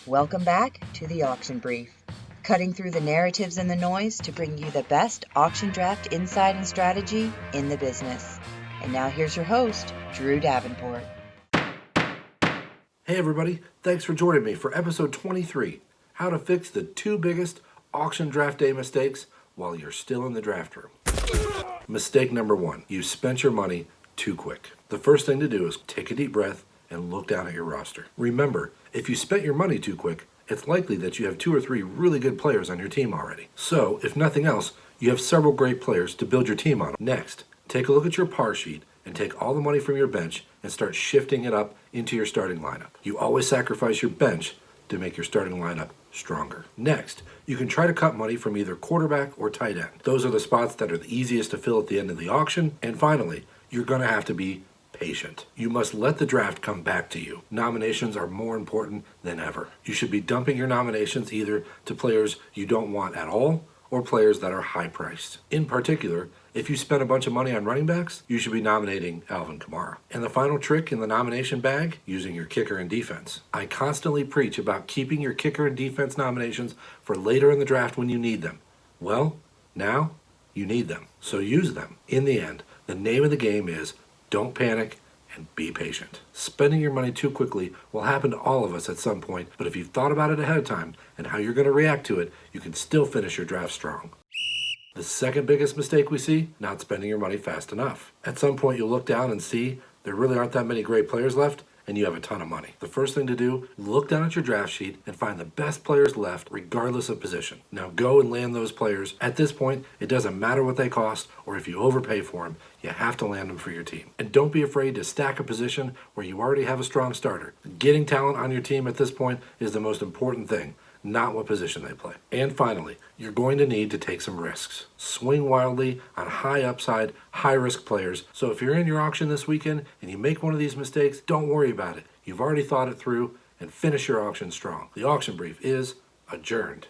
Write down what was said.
Welcome back to the Auction Brief, cutting through the narratives and the noise to bring you the best auction draft insight and strategy in the business. And now here's your host, Drew Davenport. Hey everybody, thanks for joining me for episode 23, how to fix the 2 biggest auction draft day mistakes while you're still in the draft room. Mistake number 1, you spent your money too quick. The first thing to do is take a deep breath and look down at your roster. Remember, if you spent your money too quick, it's likely that you have 2 or 3 really good players on your team already. So, if nothing else, you have several great players to build your team on. Next, take a look at your par sheet and take all the money from your bench and start shifting it up into your starting lineup. You always sacrifice your bench to make your starting lineup stronger. Next, you can try to cut money from either quarterback or tight end. Those are the spots that are the easiest to fill at the end of the auction. And finally, you're going to have to be patient. You must let the draft come back to you. Nominations are more important than ever. You should be dumping your nominations either to players you don't want at all or players that are high priced. In particular, if you spent a bunch of money on running backs, you should be nominating Alvin Kamara. And the final trick in the nomination bag, using your kicker and defense. I constantly preach about keeping your kicker and defense nominations for later in the draft when you need them. Well, now you need them, so use them. In the end, the name of the game is don't panic and be patient. Spending your money too quickly will happen to all of us at some point, but if you've thought about it ahead of time and how you're going to react to it, you can still finish your draft strong. The second biggest mistake we see, not spending your money fast enough. At some point you'll look down and see there really aren't that many great players left, and you have a ton of money. The first thing to do, look down at your draft sheet and find the best players left regardless of position. Now go and land those players. At this point, it doesn't matter what they cost or if you overpay for them, you have to land them for your team. And don't be afraid to stack a position where you already have a strong starter. Getting talent on your team at this point is the most important thing, not what position they play. And finally, you're going to need to take some risks. Swing wildly on high upside, high risk players. So if you're in your auction this weekend and you make one of these mistakes, don't worry about it. You've already thought it through and finish your auction strong. The auction brief is adjourned.